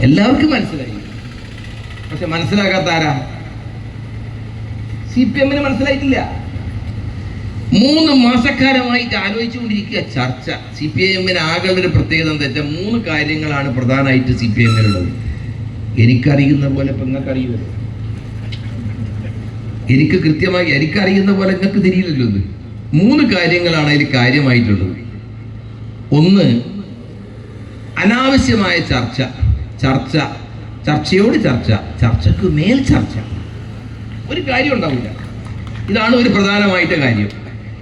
എല്ലാവർക്കും മനസ്സിലായി. പക്ഷെ മനസ്സിലാക്കാത്ത ആരാ? CPM മനസ്സിലായിട്ടില്ല. 3 മാസക്കാലമായിട്ട് ആലോചിച്ചുകൊണ്ടിരിക്കുക ചർച്ച. CPM ആകെ ഒരു പ്രത്യേകത എന്താ വെച്ചാൽ 3 കാര്യങ്ങളാണ് പ്രധാനമായിട്ട് CPM ഉള്ളത്. എനിക്കറിയുന്ന പോലെ ഇപ്പൊ നിങ്ങൾക്ക് അറിയുമല്ലോ, എനിക്ക് കൃത്യമായി എനിക്കറിയുന്ന പോലെ നിങ്ങൾക്ക് തിരിയില്ലല്ലോ. ഇത് 3 കാര്യങ്ങളാണ് അതിൽ കാര്യമായിട്ടുള്ളത്. ഒന്ന്, അനാവശ്യമായ ചർച്ചയോട് ചർച്ചക്ക് മേൽ ചർച്ച. ഒരു കാര്യം ഉണ്ടാവില്ല. ഇതാണ് ഒരു പ്രധാനമായിട്ട് കാര്യം.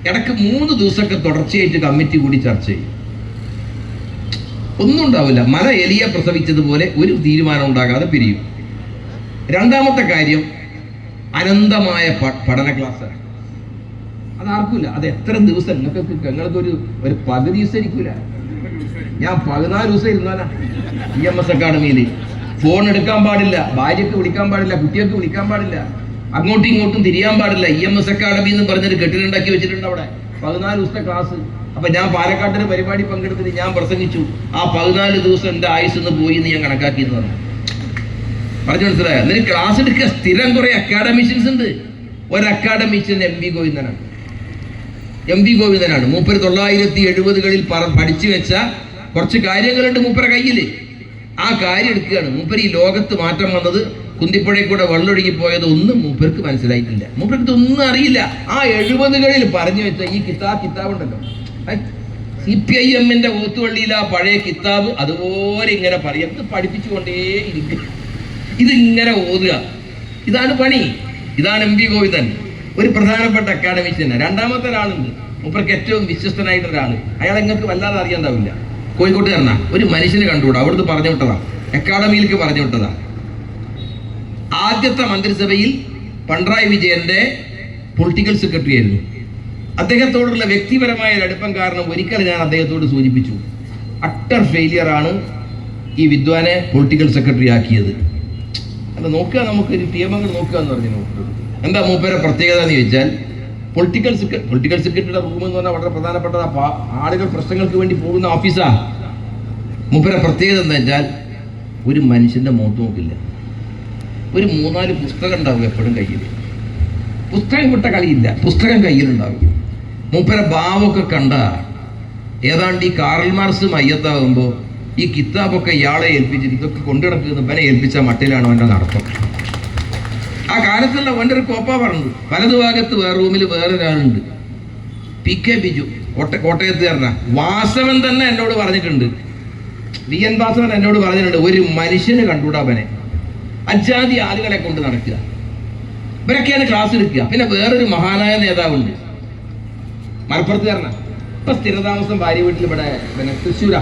ഇടയ്ക്ക് 3 ദിവസമൊക്കെ തുടർച്ചയായിട്ട് കമ്മിറ്റി കൂടി ചർച്ച ചെയ്യും. ഒന്നും ഉണ്ടാവില്ല. മല എലിയെ പ്രസവിച്ചതുപോലെ ഒരു തീരുമാനം ഉണ്ടാകാതെ പിരിയും. രണ്ടാമത്തെ കാര്യം, അനന്തമായ പഠന ക്ലാസ്സാണ്. അതാർക്കില്ല. അത് എത്ര ദിവസം നിങ്ങൾക്ക് ഒരു പകുതി ദിവസം ഇരിക്കൂല. ഞാൻ 14 ദിവസം ഇരുന്നാലാ EMS അക്കാഡമിയിൽ. ഫോൺ എടുക്കാൻ പാടില്ല, ഭാര്യക്ക് വിളിക്കാൻ പാടില്ല, കുട്ടികൾക്ക് വിളിക്കാൻ പാടില്ല, അങ്ങോട്ടും ഇങ്ങോട്ടും തിരിയാൻ പാടില്ല. EMS അക്കാഡമി എന്ന് പറഞ്ഞൊരു കെട്ടിലുണ്ടാക്കി വെച്ചിട്ടുണ്ട് അവിടെ. 14 ദിവസത്തെ ക്ലാസ്. അപ്പൊ ഞാൻ പാലക്കാട്ടിന് പരിപാടി പങ്കെടുത്തിട്ട് ഞാൻ പ്രസംഗിച്ചു. ആ 14 ദിവസം എൻ്റെ ആയുസ് ഒന്ന് പോയി എന്ന് ഞാൻ കണക്കാക്കിയെന്ന് പറഞ്ഞു. മനസ്സിലായോ? എന്നിട്ട് ക്ലാസ് എടുക്കുക. സ്ഥിരം കുറെ അക്കാഡമിഷ്യൻസ് ഉണ്ട്. ഒരു അക്കാഡമിഷ്യൻ MV ഗോവിന്ദനാണ്. മൂപ്പര് 1970കളിൽ പഠിച്ചു വെച്ച കുറച്ച് കാര്യങ്ങളുണ്ട് മൂപ്പര കയ്യില്. ആ കാര്യം എടുക്കുകയാണ്. മൂപ്പര് ഈ ലോകത്ത് മാറ്റം വന്നത്, കുന്തിപ്പുഴയിൽ കൂടെ വെള്ളമൊഴുകി പോയത് ഒന്നും മൂപ്പർക്ക് മനസ്സിലായിട്ടില്ല. മൂപ്പർക്ക് ഒന്നും അറിയില്ല. ആ 70കളിൽ പറഞ്ഞു വെച്ച ഈ കിതാബ് ഉണ്ടല്ലോ, CPIM ഓത്തുവള്ളിയിൽ ആ പഴയ കിതാബ് അതുപോലെ ഇങ്ങനെ പറയാം. ഇത് പഠിപ്പിച്ചുകൊണ്ടേയിരിക്കും. ഇതിങ്ങനെ ഓതുക. ഇതാണ് പണി. ഇതാണ് MV ഗോവിന്ദൻ, ഒരു പ്രധാനപ്പെട്ട അക്കാഡമിഷ്യൻ. രണ്ടാമത്തെ ഒരാളുണ്ട്, മൂപ്പർക്ക് ഏറ്റവും വിശ്വസ്തനായിട്ട് ഒരാള്. അയാൾ നിങ്ങൾക്ക് വല്ലാതെ അറിയാണ്ടാവില്ല. കോഴിക്കോട്ടുകാരനാ. ഒരു മനുഷ്യന് കണ്ടുകൂടാ. അവിടുന്ന് പറഞ്ഞു വിട്ടതാ, അക്കാഡമിയിലേക്ക് പറഞ്ഞു വിട്ടതാ. ആദ്യത്തെ മന്ത്രിസഭയിൽ പിണറായി വിജയന്റെ പൊളിറ്റിക്കൽ സെക്രട്ടറി ആയിരുന്നു. അദ്ദേഹത്തോടുള്ള വ്യക്തിപരമായ അടുപ്പം കാരണം ഒരിക്കൽ ഞാൻ അദ്ദേഹത്തോട് സൂചിപ്പിച്ചു, അട്ടർ ഫെയിലിയർ ആണ് ഈ വിദ്വാനെ പൊളിറ്റിക്കൽ സെക്രട്ടറി ആക്കിയത്. അല്ല നോക്കുക, നമുക്ക് നിയമങ്ങൾ നോക്കുക എന്ന് പറഞ്ഞു. എന്താ മൂപ്പരെ പ്രത്യേകത എന്ന് ചോദിച്ചാൽ, പൊളിറ്റിക്കൽ സെക്രട്ടറിയുടെ റൂം എന്ന് പറഞ്ഞാൽ വളരെ പ്രധാനപ്പെട്ട ആളുകൾ പ്രശ്നങ്ങൾക്ക് വേണ്ടി പോകുന്ന ഓഫീസാ. മൂപ്പരെ പ്രത്യേകത എന്താ വെച്ചാൽ, ഒരു മനുഷ്യന്റെ മുഖത്ത് നോക്കില്ല. ഒരു 3-4 പുസ്തകം ഉണ്ടാവും എപ്പോഴും കയ്യിൽ. പുസ്തകം വിട്ട കളിയില്ല, പുസ്തകം കയ്യിലുണ്ടാവും. മൂപ്പരെ ഭാവമൊക്കെ കണ്ട ഏതാണ്ട് ഈ കാറൽ മാർക്സ് മയ്യത്താകുമ്പോൾ ഈ കിതാബൊക്കെ ഇയാളെ ഏൽപ്പിച്ചിട്ട് ഇതൊക്കെ കൊണ്ടുനടക്കുന്ന ഇവനെ ഏൽപ്പിച്ച മട്ടിലാണ് അവൻ്റെ നടത്തം. ആ കാലത്തുള്ള അവൻ്റെ ഒരു കോപ്പ പറഞ്ഞു. വലതുഭാഗത്ത് വേറെ റൂമിൽ വേറൊരാളുണ്ട്, PK ബിജു, കോട്ടയത്തുകാരനാ. വാസവൻ തന്നെ എന്നോട് പറഞ്ഞിട്ടുണ്ട്, VN വാസവൻ എന്നോട് പറഞ്ഞിട്ടുണ്ട്, ഒരു മനുഷ്യന് കണ്ടുകൂടാ അവനെ. അജാതി ആളുകളെ കൊണ്ട് നടക്കുക. ഇവരൊക്കെയാണ് ക്ലാസ് എടുക്കുക. പിന്നെ വേറൊരു മഹാനായ നേതാവുണ്ട്, മലപ്പുറത്തുകാരനാ. ഇപ്പൊ സ്ഥിരതാമസം ഭാര്യ വീട്ടിൽ ഇവിടെ തൃശ്ശൂരാ.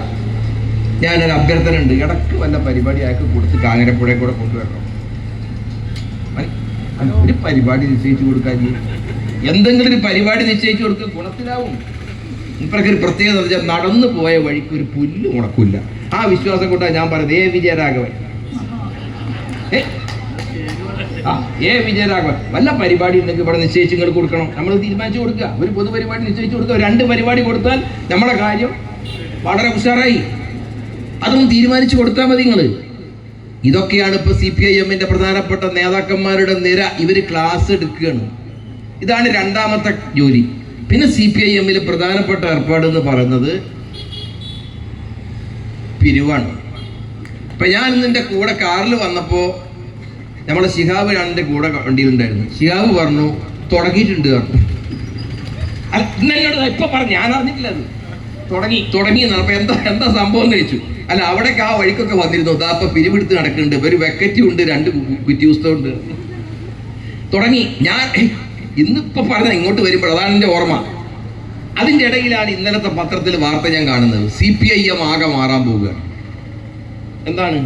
ഞാനൊരു അഭ്യർത്ഥന ഉണ്ട്, ഇടയ്ക്ക് വല്ല പരിപാടി അയാൾക്ക് കൊടുത്ത് കാഞ്ഞിരപ്പുഴയെ കൂടെ കൊണ്ടുവരണം. ഒരു പരിപാടി നിശ്ചയിച്ചു കൊടുക്കാൻ, എന്തെങ്കിലും ഒരു പരിപാടി നിശ്ചയിച്ചു കൊടുക്കുക, ഗുണത്തിലാവും. ഇപ്പോഴൊക്കെ ഒരു പ്രത്യേകത വെച്ചാൽ നടന്നു പോയ വഴിക്ക് ഒരു പുല്ല് ഉണക്കില്ല. ആ വിശ്വാസം കൊണ്ടാണ് ഞാൻ പറയുന്നത്. വിജയരാഘവൻ വല്ല പരിപാടി ഉണ്ടെങ്കിൽ ഇവിടെ നിശ്ചയിച്ച് ഇങ്ങോട്ട് കൊടുക്കണം. നമ്മൾ തീരുമാനിച്ചു കൊടുക്കുക. ഒരു പൊതുപരിപാടി നിശ്ചയിച്ചു കൊടുക്കുക. 2 പരിപാടി കൊടുത്താൽ നമ്മളെ കാര്യം വളരെ ഉഷാറായി. അതൊന്നും തീരുമാനിച്ചു കൊടുത്താൽ മതി നിങ്ങൾ. ഇതൊക്കെയാണ് ഇപ്പൊ CPIM പ്രധാനപ്പെട്ട നേതാക്കന്മാരുടെ നിര. ഇവര് ക്ലാസ് എടുക്കുകയാണ്. ഇതാണ് രണ്ടാമത്തെ ജോലി. പിന്നെ CPIM പ്രധാനപ്പെട്ട ഏർപ്പാട് എന്ന് പറയുന്നത് പിരിവാണ്. ഇപ്പൊ ഞാൻ ഇന്നെൻ്റെ കൂടെ കാറിൽ വന്നപ്പോ നമ്മളെ ശിഹാബ് ഞാൻ എൻ്റെ കൂടെ വണ്ടിയിലുണ്ടായിരുന്നു. ശിഹാബ് പറഞ്ഞു തുടങ്ങിയിട്ടുണ്ട് പറഞ്ഞു. എന്നോട് ഇപ്പൊ പറഞ്ഞു, ഞാൻ അറിഞ്ഞിട്ടില്ല. അത് തുടങ്ങി അപ്പൊ എന്താ സംഭവം എന്ന് ചോദിച്ചു. അല്ല അവിടേക്ക് ആ വഴിക്കൊക്കെ വന്നിരുന്നു. അതാ ഇപ്പൊ പിരിവെടുത്ത് നടക്കുന്നുണ്ട്, ഒരു വെക്കറ്റും ഉണ്ട്, 2 കുറ്റി പുസ്തകമുണ്ട്. തുടങ്ങി. ഞാൻ ഇന്നിപ്പോ പറഞ്ഞ ഇങ്ങോട്ട് വരുമ്പോൾ അതാണ് എൻ്റെ ഓർമ്മ. അതിൻ്റെ ഇടയിലാണ് ഇന്നലത്തെ പത്രത്തിൽ വാർത്ത ഞാൻ കാണുന്നത്, CPIM ആകെ മാറാൻ പോവുകയാണ്. എന്താണ്?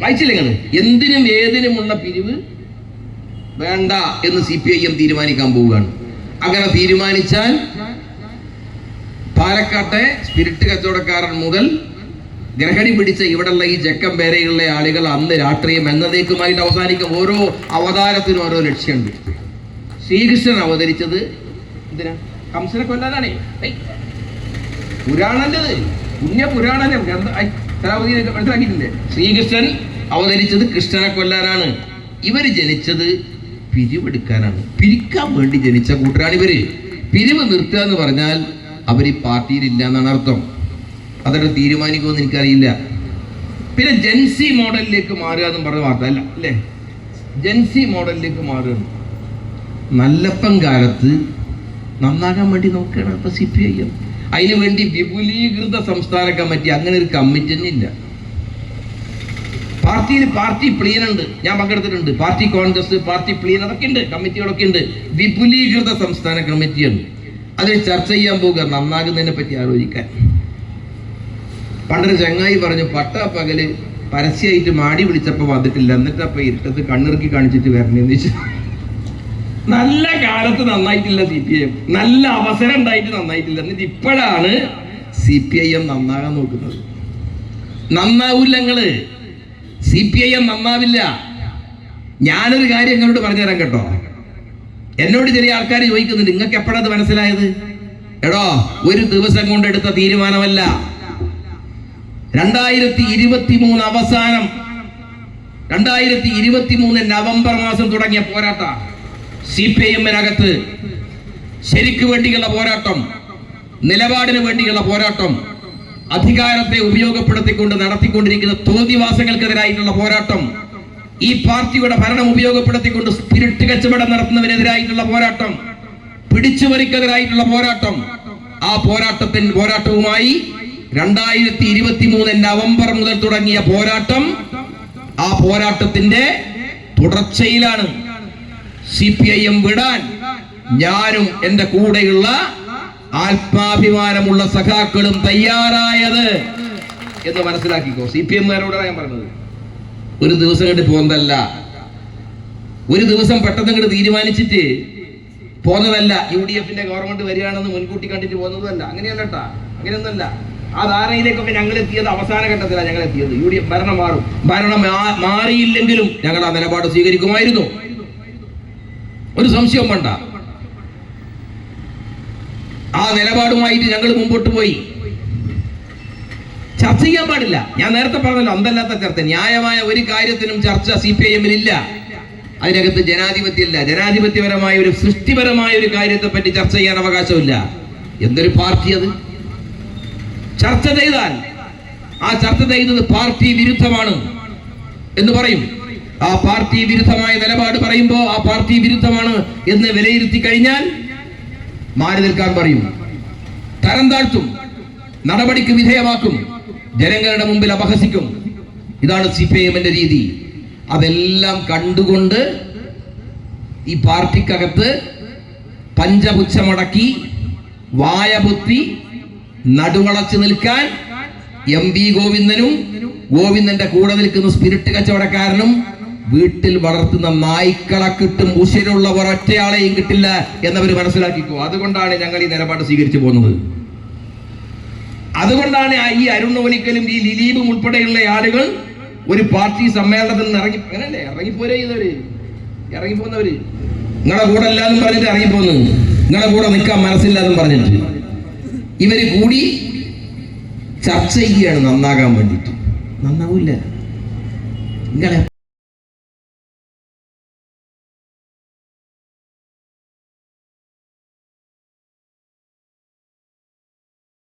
വായിച്ചില്ലേ നിങ്ങൾ? എന്തിനും ഏതിനുമുള്ള പിരിവ് വേണ്ട എന്ന് CPIM തീരുമാനിക്കാൻ പോവുകയാണ്. അങ്ങനെ തീരുമാനിച്ചാൽ പാലക്കാട്ടെ സ്പിരിറ്റ് കച്ചവടക്കാരൻ മുതൽ ഗ്രഹണി പിടിച്ച ഇവിടെയുള്ള ഈ ചെക്കം പേരയുള്ള ആളുകൾ അന്ന് രാഷ്ട്രീയം എന്നതേക്കുമായിട്ട് അവസാനിക്കും. ഓരോ അവതാരത്തിനും ഓരോ ലക്ഷ്യമുണ്ട്. ശ്രീകൃഷ്ണൻ അവതരിച്ചത് എന്തിനാ? കംസനെ കൊല്ലാനാണേ. പുരാണല്ലത്. പുണ്യ പുരാണനം മനസ്സിലാക്കിയിട്ടില്ലേ? ശ്രീകൃഷ്ണൻ അവതരിച്ചത് കൃഷ്ണനെ കൊല്ലാനാണ്. ഇവര് ജനിച്ചത് പിരിവെടുക്കാനാണ്. പിരിക്കാൻ വേണ്ടി ജനിച്ച കൂട്ടരാണ് ഇവര്. പിരിവ് നിർത്തുക എന്ന് പറഞ്ഞാൽ അവർ ഈ പാർട്ടിയിലില്ല എന്നാണ് അർത്ഥം. അതൊക്കെ തീരുമാനിക്കുമെന്ന് എനിക്കറിയില്ല. പിന്നെ ജെൻസി മോഡലിലേക്ക് മാറുക എന്ന് പറഞ്ഞ വാർത്ത അല്ല അല്ലേ? ജെൻസി മോഡലിലേക്ക് മാറുകയാണ്. നല്ലപ്പം കാലത്ത് നന്നാകാൻ വേണ്ടി നോക്കുകയാണ് ഇപ്പൊ CPIM. അതിനു വേണ്ടി വിപുലീകൃത സംസ്ഥാന കമ്മിറ്റി, അങ്ങനെ ഒരു കമ്മിറ്റി തന്നെ ഇല്ല. പാർട്ടി പ്ലീൻ ഉണ്ട്, ഞാൻ പങ്കെടുത്തിട്ടുണ്ട്. പാർട്ടി കോൺഗ്രസ്, പാർട്ടി പ്ലീൻ, അതൊക്കെ ഉണ്ട്, കമ്മിറ്റികളൊക്കെ ഉണ്ട്. വിപുലീകൃത സംസ്ഥാന കമ്മിറ്റിയാണ്. അതിൽ ചർച്ച ചെയ്യാൻ പോകുക നന്നാകുന്നതിനെ പറ്റി ആലോചിക്കാൻ. പണ്ടൊരു ചങ്ങായി പറഞ്ഞു, പട്ടാപ്പകല് പരസ്യമായിട്ട് മാടി വിളിച്ചപ്പോൾ വന്നിട്ടില്ല, എന്നിട്ട് അപ്പൊ ഇരുട്ടത്ത് കണ്ണിറുക്കി കാണിച്ചിട്ട് വരണമെന്ന് വെച്ചു. നല്ല കാലത്ത് നന്നായിട്ടില്ല CPIM, നല്ല അവസരം ഉണ്ടായിട്ട് നന്നായിട്ടില്ല. എന്നിട്ട് ഇപ്പോഴാണ് CPIM നന്നാകാൻ നോക്കുന്നത്. നന്നാവൂല്ല നിങ്ങള്, CPIM നന്നാവില്ല. ഞാനൊരു കാര്യം നിങ്ങളോട് പറഞ്ഞുതരാം കേട്ടോ. എന്നോട് ചെറിയ ആൾക്കാർ ചോദിക്കുന്നുണ്ട്, നിങ്ങൾക്ക് എപ്പോഴത് മനസ്സിലായത്? എടോ, ഒരു ദിവസം കൊണ്ട് എടുത്ത തീരുമാനമല്ല. 2023 അവസാനം, 2023 നവംബർ മാസം തുടങ്ങിയ പോരാട്ട CPIM-നകത്ത് ശരിക്ക് വേണ്ടിയുള്ള പോരാട്ടം, നിലപാടിന് വേണ്ടിയുള്ള പോരാട്ടം, അധികാരത്തെ ഉപയോഗപ്പെടുത്തിക്കൊണ്ട് നടത്തിക്കൊണ്ടിരിക്കുന്ന തോന്നിവാസങ്ങൾക്കെതിരായിട്ടുള്ള പോരാട്ടം, ഈ പാർട്ടിയുടെ ഭരണം ഉപയോഗപ്പെടുത്തിക്കൊണ്ട് സ്പിരിറ്റ് കച്ചവടം നടത്തുന്നതിനെതിരായിട്ടുള്ള പോരാട്ടം, പിടിച്ചുപറിക്കെതിരായിട്ടുള്ള പോരാട്ടം, ആ പോരാട്ടവുമായി 2023 നവംബർ മുതൽ തുടങ്ങിയ പോരാട്ടം, ആ പോരാട്ടത്തിന്റെ തുടർച്ചയിലാണ് CPIM വിടാൻ ഞാനും എന്റെ കൂടെയുള്ള ആത്മാഭിമാനമുള്ള സഖാക്കളും തയ്യാറായത് എന്ന് മനസ്സിലാക്കിക്കോ. CPM-കാരോടാണ് ഞാൻ പറഞ്ഞത്. ഒരു ദിവസം കണ്ട് പോന്നതല്ല, ഒരു ദിവസം പെട്ടെന്ന് കണ്ട് തീരുമാനിച്ചിട്ട് പോന്നതല്ല. UDF-ന്റെ ഗവൺമെന്റ് വരികയാണെന്ന് മുൻകൂട്ടി കണ്ടിട്ട് പോകുന്നതല്ല. അങ്ങനെയല്ല കേട്ടാ, അങ്ങനെയൊന്നുമല്ല. ആ ധാരണയിലേക്കൊക്കെ ഞങ്ങൾ എത്തിയത് അവസാന ഘട്ടത്തിലാണ്. ഞങ്ങൾ എത്തിയത് UDF ഭരണം മാറും, ഭരണം മാറിയില്ലെങ്കിലും ഞങ്ങൾ ആ നിലപാട് സ്വീകരിക്കുമായിരുന്നു. ഒരു സംശയവും വേണ്ട. ആ നിലപാടുമായിട്ട് ഞങ്ങൾ മുമ്പോട്ട് പോയി. ചർച്ച ചെയ്യാൻ പാടില്ല. ഞാൻ നേരത്തെ പറഞ്ഞല്ലോ, അന്തല്ലാത്ത ചർച്ച. ന്യായമായ ഒരു കാര്യത്തിനും ചർച്ച CPIM-ൽ അതിനകത്ത് ജനാധിപത്യമില്ല. ജനാധിപത്യപരമായ ഒരു സൃഷ്ടിപരമായ ഒരു കാര്യത്തെ പറ്റി ചർച്ച ചെയ്യാൻ അവകാശമില്ല. എന്തൊരു പാർട്ടി അത്? ചർച്ച ചെയ്താൽ ആ ചർച്ച ചെയ്തത് പാർട്ടി വിരുദ്ധമാണ് എന്ന് പറയും. ആ പാർട്ടി വിരുദ്ധമായ നിലപാട് പറയുമ്പോൾ ആ പാർട്ടി വിരുദ്ധമാണ് എന്ന് വിലയിരുത്തി കഴിഞ്ഞാൽ മാറി നിൽക്കാൻ പറയും, തരം താഴ്ത്തും, നടപടിക്ക് വിധേയമാക്കും, ജനങ്ങളുടെ മുമ്പിൽ അപഹസിക്കും. ഇതാണ് CPIM-ന്റെ രീതി. അതെല്ലാം കണ്ടുകൊണ്ട് ഈ പാർട്ടിക്കകത്ത് പഞ്ചപുച്ഛമടക്കി വായപൊത്തി നടുവളച്ചു നിൽക്കാൻ MV ഗോവിന്ദനും ഗോവിന്ദന്റെ കൂടെ നിൽക്കുന്ന സ്പിരിറ്റ് കച്ചവടക്കാരനും വീട്ടിൽ വളർത്തുന്ന നായ്ക്കളെ കിട്ടും, ഉശിരുള്ള ഒരൊറ്റയാളെയും കിട്ടില്ല എന്നവർ മനസ്സിലാക്കിക്കോ. അതുകൊണ്ടാണ് ഞങ്ങൾ ഈ നിലപാട് സ്വീകരിച്ചു പോകുന്നത്. അതുകൊണ്ടാണ് ഈ അരുൺ ഒലിക്കലും ഈ ദിലീപും ഉൾപ്പെടെയുള്ള ആളുകൾ ഒരു പാർട്ടി സമ്മേളനത്തിൽ നിന്ന് ഇറങ്ങിപ്പോന്നവര് നിങ്ങളെ കൂടെ അല്ലാന്നും പറഞ്ഞിട്ട് ഇറങ്ങിപ്പോന്ന്, നിങ്ങളെ കൂടെ നിൽക്കാൻ മനസ്സില്ലാന്നും പറഞ്ഞിട്ട് ഇവര് കൂടി ചർച്ച ചെയ്യുകയാണ് നന്നാകാൻ വേണ്ടിയിട്ട്. നന്നാവൂല്ല. നിങ്ങളെ